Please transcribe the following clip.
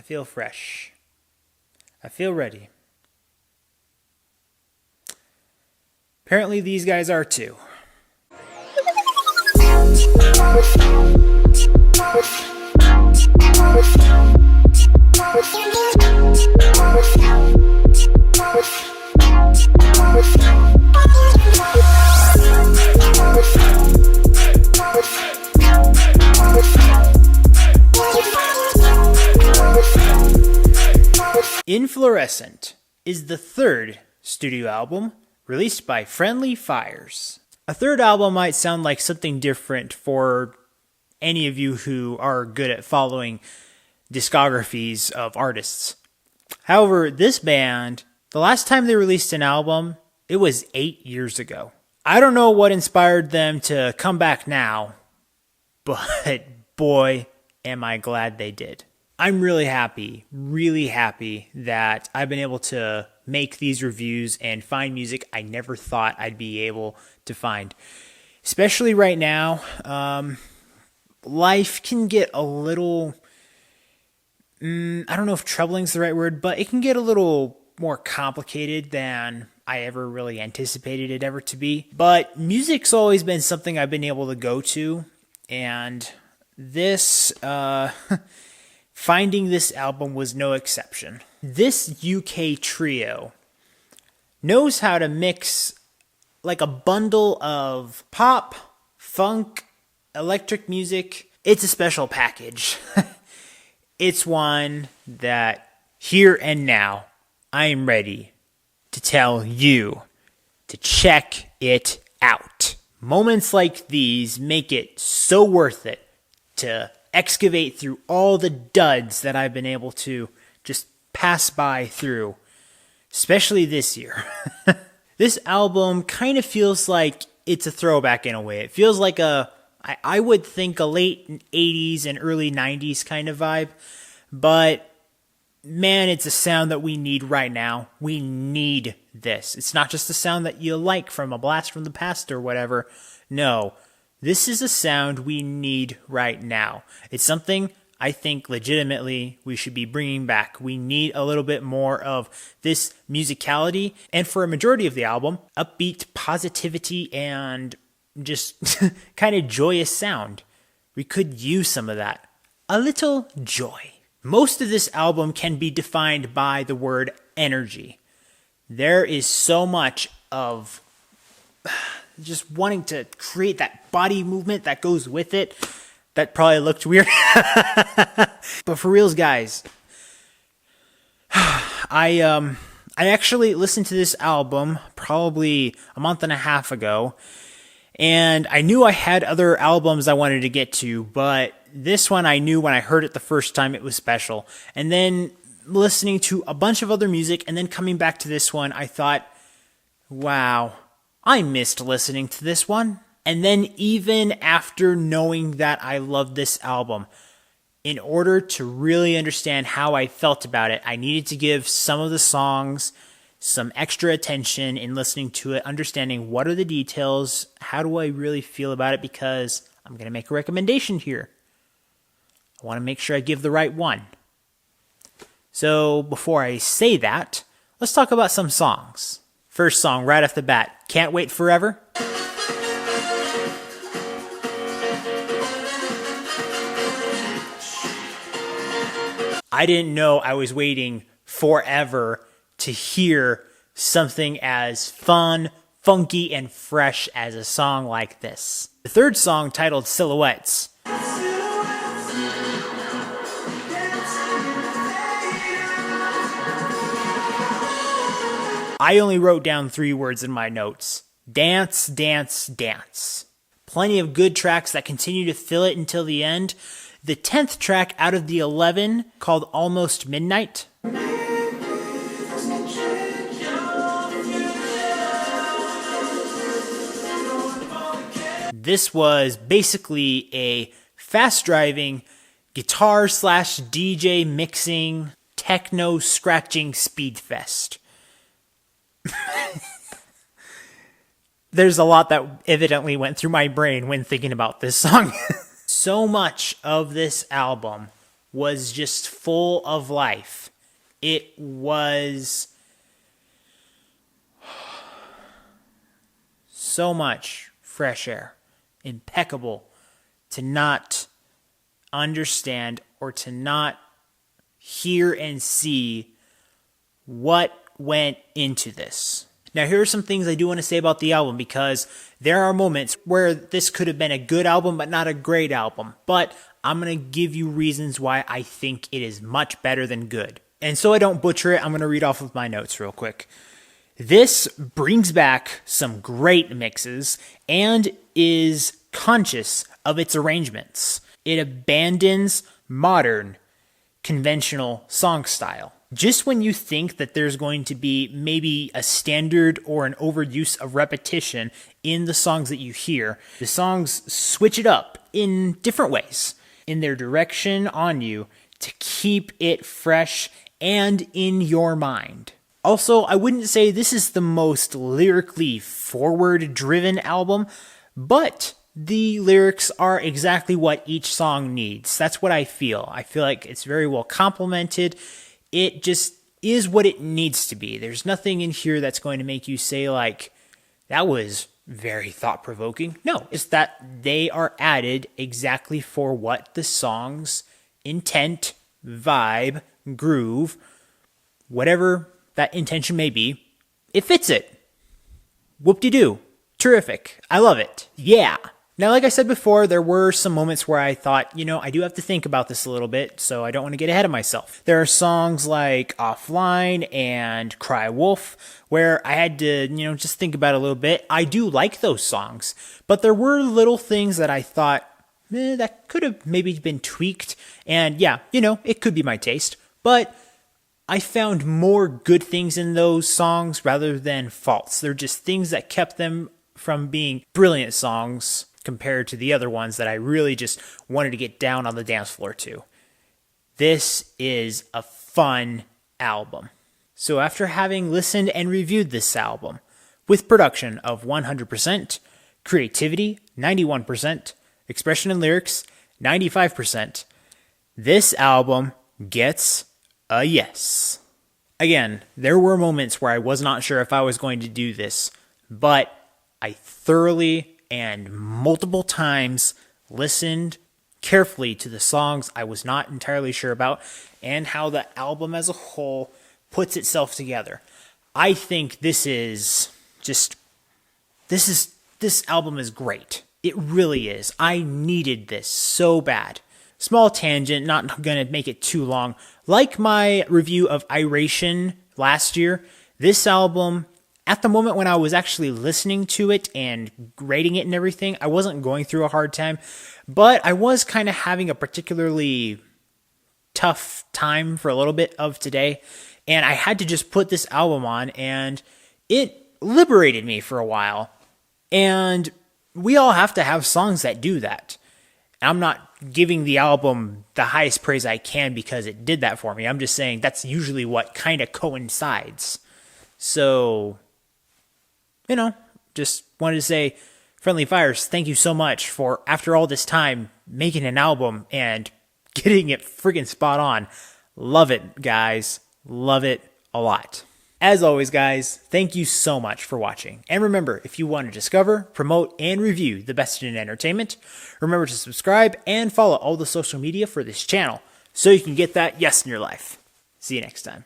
feel fresh. I feel ready. Apparently these guys are too. Inflorescent is the third studio album released by Friendly Fires. A third album might sound like something different for any of you who are good at following discographies of artists. However, this band, the last time they released an album, it was 8 years ago. I don't know what inspired them to come back now, but boy, am I glad they did. I'm really happy that I've been able to make these reviews and find music I never thought I'd be able to find. Especially right now, life can get a little, I don't know if troubling is the right word, but it can get a little more complicated than I ever really anticipated it ever to be. But music's always been something I've been able to go to, and this, finding this album was no exception. This UK trio knows how to mix like a bundle of pop, funk, electric music. It's a special package. It's one that here and now I am ready to tell you to check it out. Moments like these make it so worth it to excavate through all the duds that I've been able to just pass by through, especially this year. This album kind of feels like it's a throwback in a way. It feels like I would think a late 80s and early 90s kind of vibe, but man, it's a sound that we need right now. We need this. It's not just a sound that you like from a blast from the past or whatever. No. This is a sound we need right now. It's something I think legitimately we should be bringing back. We need a little bit more of this musicality, and for a majority of the album, upbeat positivity and just kind of joyous sound. We could use some of that. A little joy. Most of this album can be defined by the word energy. There is so much of just wanting to create that body movement that goes with it. That probably looked weird. But for reals, guys, I actually listened to this album probably a month and a half ago, and I knew I had other albums I wanted to get to, but this one I knew when I heard it the first time it was special. And then listening to a bunch of other music and then coming back to this one, I thought, wow, I missed listening to this one. And then even after knowing that I loved this album, in order to really understand how I felt about it, I needed to give some of the songs some extra attention in listening to it, understanding what are the details, how do I really feel about it, because I'm going to make a recommendation here. I want to make sure I give the right one. So before I say that, let's talk about some songs. First song right off the bat, Can't Wait Forever. I didn't know I was waiting forever to hear something as fun, funky, and fresh as a song like this. The third song, titled Silhouettes. I only wrote down 3 words in my notes. Dance, dance, dance. Plenty of good tracks that continue to fill it until the end. The 10th track out of the 11, called Almost Midnight. This was basically a fast-driving guitar/DJ mixing, techno scratching speed fest. There's a lot that evidently went through my brain when thinking about this song. So much of this album was just full of life. It was so much fresh air, impeccable, to not understand or to not hear and see what went into this. Now, here are some things I do want to say about the album, because there are moments where this could have been a good album, but not a great album. But I'm going to give you reasons why I think it is much better than good. And so I don't butcher it, I'm going to read off of my notes real quick. This brings back some great mixes and is conscious of its arrangements. It abandons modern, conventional song style. Just when you think that there's going to be maybe a standard or an overuse of repetition in the songs that you hear, the songs switch it up in different ways in their direction on you to keep it fresh and in your mind. Also, I wouldn't say this is the most lyrically forward-driven album, but the lyrics are exactly what each song needs. That's what I feel. I feel like it's very well complemented. It just is what it needs to be. There's nothing in here that's going to make you say, like, that was very thought-provoking. No, it's that they are added exactly for what the song's intent, vibe, groove, whatever that intention may be, it fits it. Whoop-de-doo. Terrific. I love it. Yeah. Now, like I said before, there were some moments where I thought, I do have to think about this a little bit, so I don't want to get ahead of myself. There are songs like Offline and Cry Wolf where I had to, just think about it a little bit. I do like those songs, but there were little things that I thought, that could have maybe been tweaked. And yeah, it could be my taste, but I found more good things in those songs rather than faults. They're just things that kept them from being brilliant songs compared to the other ones that I really just wanted to get down on the dance floor to. This is a fun album. So after having listened and reviewed this album, with production of 100%, creativity 91%, expression and lyrics 95%, this album gets a yes. Again, there were moments where I was not sure if I was going to do this, but I thoroughly and multiple times listened carefully to the songs I was not entirely sure about and how the album as a whole puts itself together. I think this album is great. It really is. I needed this so bad. Small tangent, not going to make it too long. Like my review of Iration last year, this album, at the moment when I was actually listening to it and rating it and everything, I wasn't going through a hard time, but I was kind of having a particularly tough time for a little bit of today, and I had to just put this album on, and it liberated me for a while. And we all have to have songs that do that. I'm not giving the album the highest praise I can because it did that for me. I'm just saying that's usually what kind of coincides. So, just wanted to say, Friendly Fires, thank you so much for, after all this time, making an album and getting it friggin' spot on. Love it, guys. Love it a lot. As always, guys, thank you so much for watching. And remember, if you want to discover, promote, and review the best in entertainment, remember to subscribe and follow all the social media for this channel so you can get that yes in your life. See you next time.